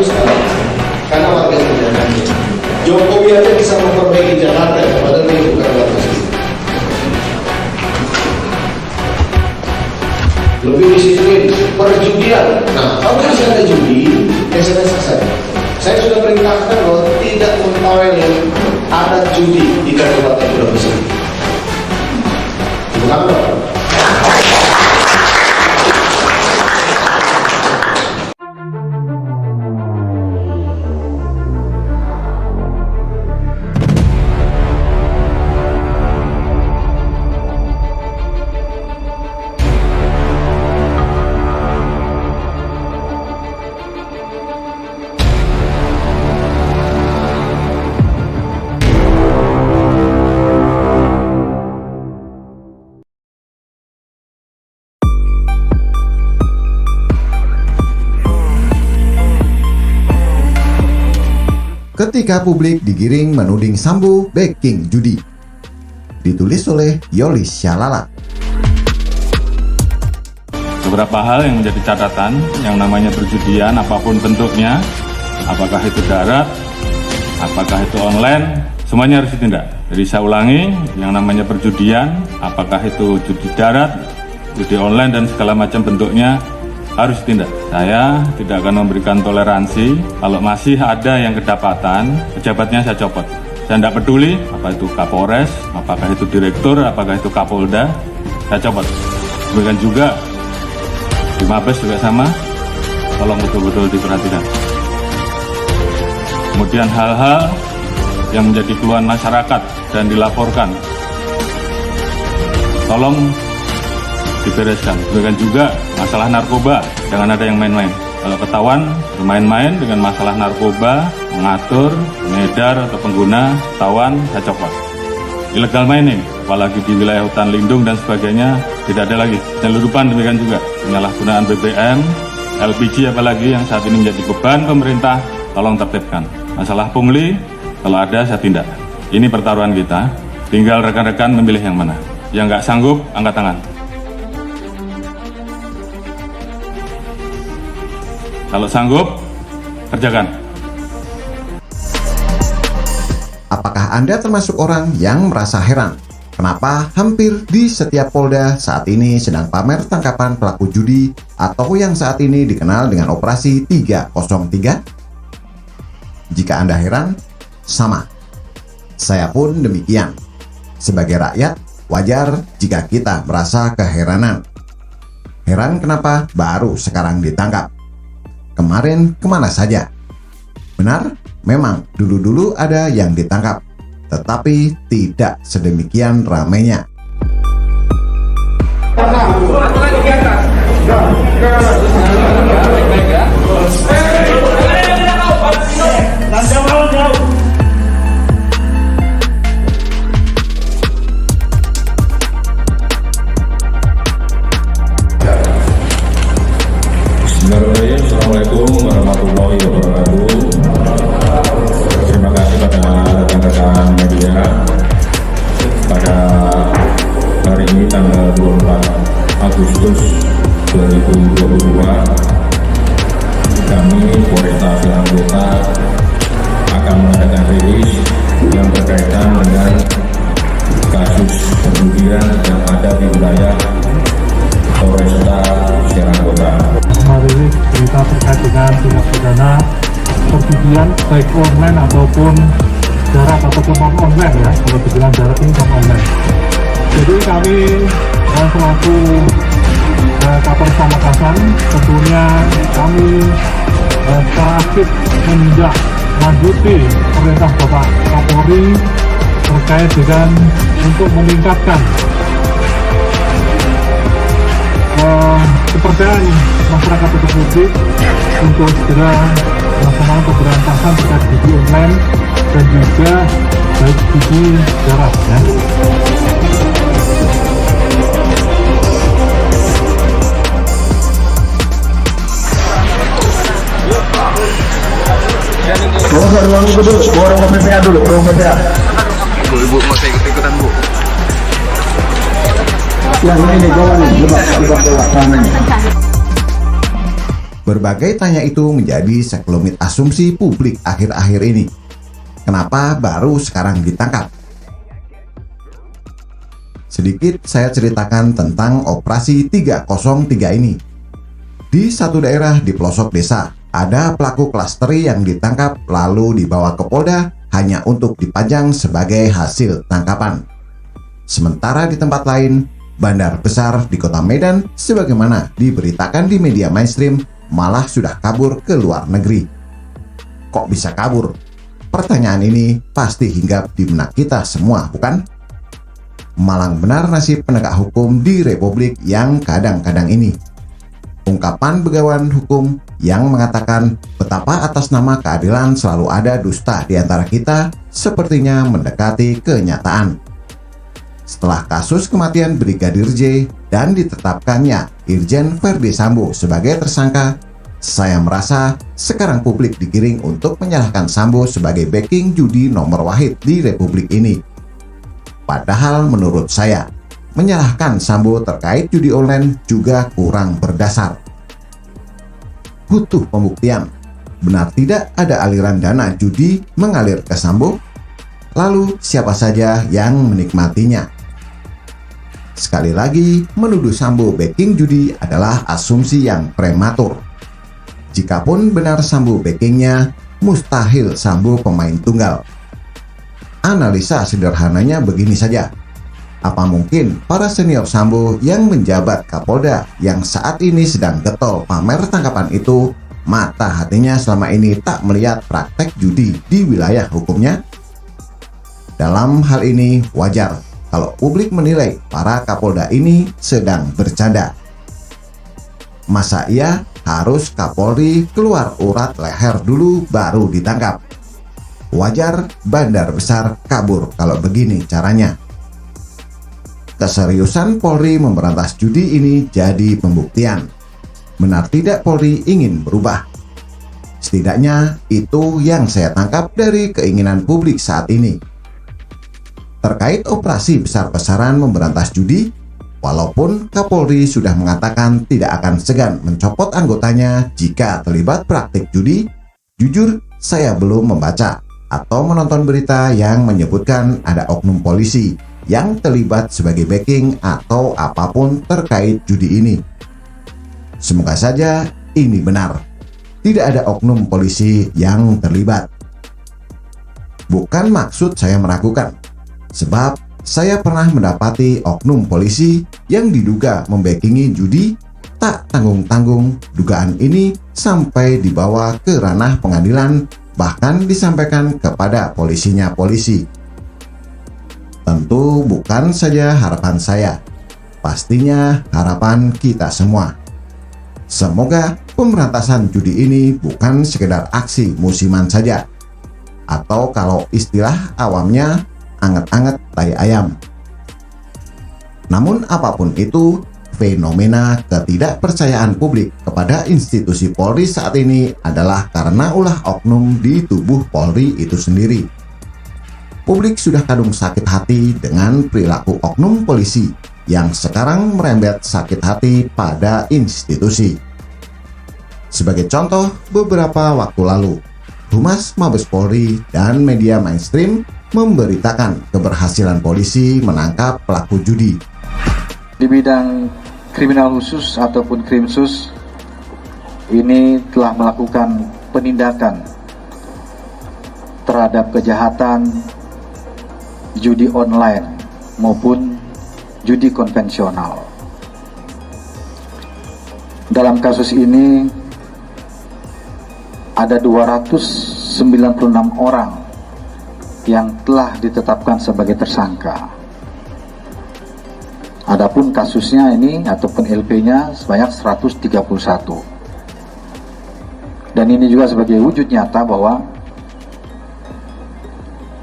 bagus sekarang karena warga kebijakannya. Jokowi aja bisa memperbaiki Jakarta, padahal ini bukan warga sini. Lebih disiplin, perjudian. Nah, kalau masih ada judi, SMS saja. Saya sudah perintahkan bahwa tidak mentolerir ada judi di Kabupaten Brebes ini. Kenapa? Ketika publik digiring menuding Sambo backing judi. Ditulis oleh Yolis Syalala. Beberapa hal yang menjadi catatan, yang namanya perjudian apapun bentuknya, apakah itu darat, apakah itu online, semuanya harus ditindak. Jadi saya ulangi, yang namanya perjudian, apakah itu judi darat, judi online dan segala macam bentuknya, harus ditindak. Saya tidak akan memberikan toleransi. Kalau masih ada yang kedapatan, pejabatnya saya copot. Saya tidak peduli apa itu Kapolres, apakah itu direktur, apakah itu Kapolda, saya copot. Demikian juga di Mabes juga sama, tolong betul-betul diperhatikan. Kemudian hal-hal yang menjadi keluhan masyarakat dan dilaporkan, tolong dibereskan. Demikian juga masalah narkoba, jangan ada yang main-main. Kalau ketahuan bermain-main dengan masalah narkoba, mengatur, mengedar atau pengguna, ketahuan, saya copot. Illegal mining, apalagi di wilayah hutan lindung dan sebagainya, tidak ada lagi. Penyeludupan demikian juga, penyalahgunaan BBM, LPG apalagi yang saat ini menjadi beban pemerintah, tolong tertibkan. Masalah pungli, kalau ada saya tindak. Ini pertaruhan kita, tinggal rekan-rekan memilih yang mana. Yang nggak sanggup, angkat tangan. Kalau sanggup, kerjakan. Apakah Anda termasuk orang yang merasa heran? Kenapa hampir di setiap Polda saat ini sedang pamer tangkapan pelaku judi atau yang saat ini dikenal dengan Operasi 303? Jika Anda heran, sama. Saya pun demikian. Sebagai rakyat, wajar jika kita merasa keheranan. Heran kenapa baru sekarang ditangkap? Kemarin kemana saja? Benar, memang dulu-dulu ada yang ditangkap, tetapi tidak sedemikian ramainya. Assalamualaikum warahmatullahi wabarakatuh. Terima kasih pada rekan-rekan media. Pada hari ini tanggal 24 Agustus 2022, kami Polresta Surakarta akan mengadakan rilis yang berkaitan dengan kasus perjudian yang ada di wilayah Polresta Surakarta. Hari berita terkait dengan tindak pidana perjudian baik online ataupun darat ataupun non online ya. Kalau dibilang darat ini non online. Jadi kami selaku Kapolres Makassar tentunya kami secara aktif menindaklanjuti perintah Bapak Kapolri terkait dengan untuk meningkatkan kepercayaan masyarakat atau publik untuk segera melaksanakan pemberantasan terkait judi online dan juga baik judi darat ya. Ruang itu dulu, ruang PPA dulu, ruang PPA. Ibu mau saya ikut-ikutan Bu. Yang ini kawan, lebak. Berbagai tanya itu menjadi sekelumit asumsi publik akhir-akhir ini. Kenapa baru sekarang ditangkap? Sedikit saya ceritakan tentang operasi 303 ini. Di satu daerah di pelosok desa, ada pelaku klasteri yang ditangkap lalu dibawa ke Polda hanya untuk dipajang sebagai hasil tangkapan. Sementara di tempat lain, bandar besar di kota Medan, sebagaimana diberitakan di media mainstream, malah sudah kabur ke luar negeri. Kok bisa kabur? Pertanyaan ini pasti hinggap di benak kita semua, bukan? Malang benar nasib penegak hukum di Republik yang kadang-kadang ini. Ungkapan begawan hukum yang mengatakan betapa atas nama keadilan selalu ada dusta di antara kita sepertinya mendekati kenyataan. Setelah kasus kematian Brigadir J dan ditetapkannya Irjen Verdi Sambo sebagai tersangka, saya merasa sekarang publik digiring untuk menyalahkan Sambo sebagai backing judi nomor wahid di Republik ini. Padahal menurut saya, menyalahkan Sambo terkait judi online juga kurang berdasar. Butuh pembuktian. Benar tidak ada aliran dana judi mengalir ke Sambo? Lalu siapa saja yang menikmatinya? Sekali lagi, menuduh Sambo backing judi adalah asumsi yang prematur. Jikapun benar Sambo backingnya, mustahil Sambo pemain tunggal. Analisa sederhananya begini saja. Apa mungkin para senior Sambo yang menjabat Kapolda yang saat ini sedang getol pamer tangkapan itu, mata hatinya selama ini tak melihat praktek judi di wilayah hukumnya? Dalam hal ini wajar kalau publik menilai para Kapolda ini sedang bercanda. Masa iya harus Kapolri keluar urat leher dulu baru ditangkap? Wajar bandar besar kabur kalau begini caranya. Keseriusan Polri memberantas judi ini jadi pembuktian. Benar tidak Polri ingin berubah? Setidaknya itu yang saya tangkap dari keinginan publik saat ini. Terkait operasi besar-besaran memberantas judi, walaupun Kapolri sudah mengatakan tidak akan segan mencopot anggotanya jika terlibat praktik judi, jujur saya belum membaca atau menonton berita yang menyebutkan ada oknum polisi yang terlibat sebagai backing atau apapun terkait judi ini. Semoga saja ini benar. Tidak ada oknum polisi yang terlibat. Bukan maksud saya meragukan, sebab saya pernah mendapati oknum polisi yang diduga membackingi judi, tak tanggung-tanggung dugaan ini sampai dibawa ke ranah pengadilan, bahkan disampaikan kepada polisi. Tentu bukan saja harapan saya, pastinya harapan kita semua. Semoga pemberantasan judi ini bukan sekedar aksi musiman saja, atau kalau istilah awamnya anget-anget tai ayam. Namun apapun itu, fenomena ketidakpercayaan publik kepada institusi Polri saat ini adalah karena ulah oknum di tubuh Polri itu sendiri. Publik sudah kadung sakit hati dengan perilaku oknum polisi yang sekarang merembet sakit hati pada institusi. Sebagai contoh, beberapa waktu lalu, Humas Mabes Polri dan media mainstream memberitakan keberhasilan polisi menangkap pelaku judi. Di bidang kriminal khusus ataupun krimsus, ini telah melakukan penindakan terhadap kejahatan judi online maupun judi konvensional. Dalam kasus ini ada 296 orang yang telah ditetapkan sebagai tersangka. Adapun kasusnya ini ataupun LP-nya sebanyak 131. Dan ini juga sebagai wujud nyata bahwa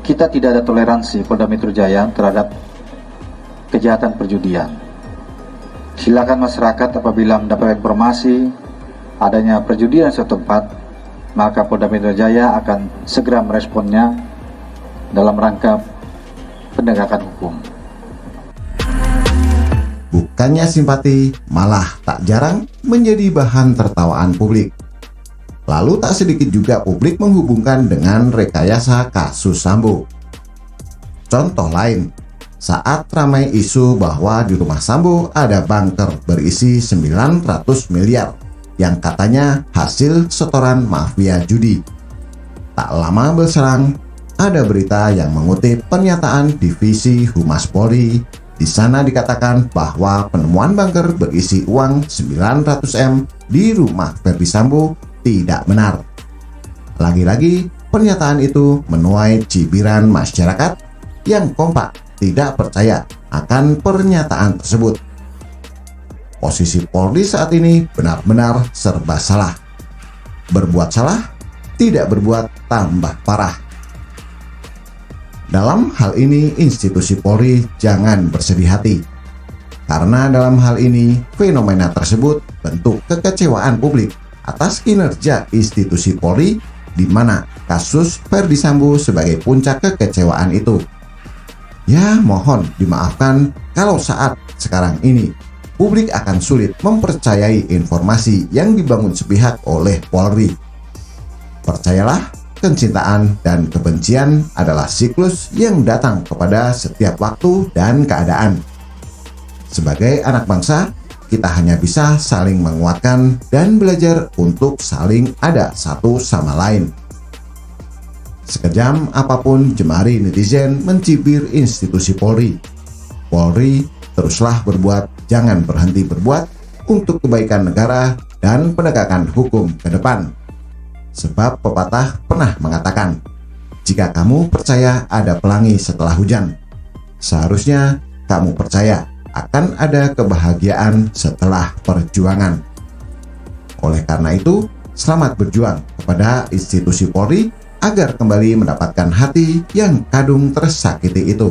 kita tidak ada toleransi Polda Metro Jaya terhadap kejahatan perjudian. Silakan masyarakat apabila mendapat informasi adanya perjudian di suatu tempat, maka Polda Metro Jaya akan segera meresponnya dalam rangka penegakan hukum. bukannya simpati, malah tak jarang menjadi bahan tertawaan publik. Lalu tak sedikit juga publik menghubungkan dengan rekayasa kasus Sambo. Contoh lain, saat ramai isu bahwa di rumah Sambo ada bunker berisi 900 miliar yang katanya hasil setoran mafia judi. Tak lama berserang, ada berita yang mengutip pernyataan Divisi Humas Polri. Di sana dikatakan bahwa penemuan bunker berisi uang 900M di rumah Ferdy Sambo tidak benar. Lagi-lagi, pernyataan itu menuai cibiran masyarakat yang kompak tidak percaya akan pernyataan tersebut. Posisi Polri saat ini benar-benar serba salah. Berbuat salah, tidak berbuat tambah parah. Dalam hal ini, institusi Polri jangan bersedih hati. Karena dalam hal ini, fenomena tersebut bentuk kekecewaan publik atas kinerja institusi Polri, di mana kasus Ferdy Sambo sebagai puncak kekecewaan itu. Ya, mohon dimaafkan kalau saat sekarang ini publik akan sulit mempercayai informasi yang dibangun sepihak oleh Polri. Percayalah, kecintaan dan kebencian adalah siklus yang datang kepada setiap waktu dan keadaan. Sebagai anak bangsa, kita hanya bisa saling menguatkan dan belajar untuk saling ada satu sama lain. Sekejam apapun jemari netizen mencibir institusi Polri, Polri teruslah berbuat, jangan berhenti berbuat untuk kebaikan negara dan penegakan hukum ke depan. Sebab pepatah pernah mengatakan, jika kamu percaya ada pelangi setelah hujan, seharusnya kamu percaya akan ada kebahagiaan setelah perjuangan. Oleh karena itu, selamat berjuang kepada institusi Polri agar kembali mendapatkan hati yang kadung tersakiti itu.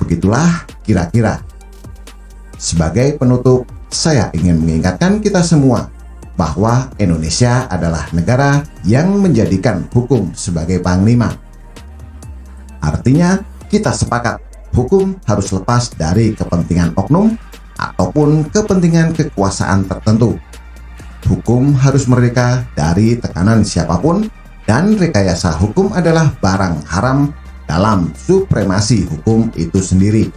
Begitulah kira-kira. Sebagai penutup, saya ingin mengingatkan kita semua bahwa Indonesia adalah negara yang menjadikan hukum sebagai panglima. Artinya, kita sepakat hukum harus lepas dari kepentingan oknum ataupun kepentingan kekuasaan tertentu. Hukum harus merdeka dari tekanan siapapun, dan rekayasa hukum adalah barang haram dalam supremasi hukum itu sendiri.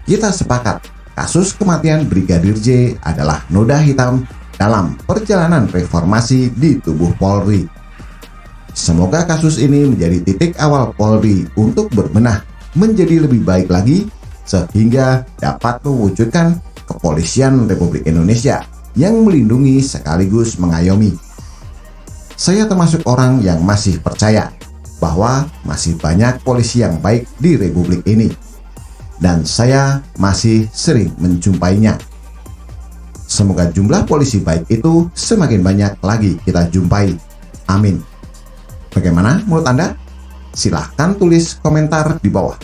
Kita sepakat, kasus kematian Brigadir J adalah noda hitam dalam perjalanan reformasi di tubuh Polri. Semoga kasus ini menjadi titik awal Polri untuk berbenah menjadi lebih baik lagi, sehingga dapat mewujudkan kepolisian Republik Indonesia yang melindungi sekaligus mengayomi. Saya termasuk orang yang masih percaya bahwa masih banyak polisi yang baik di Republik ini, dan saya masih sering menjumpainya. Semoga jumlah polisi baik itu semakin banyak lagi kita jumpai. Amin. Bagaimana menurut Anda? Silahkan tulis komentar di bawah.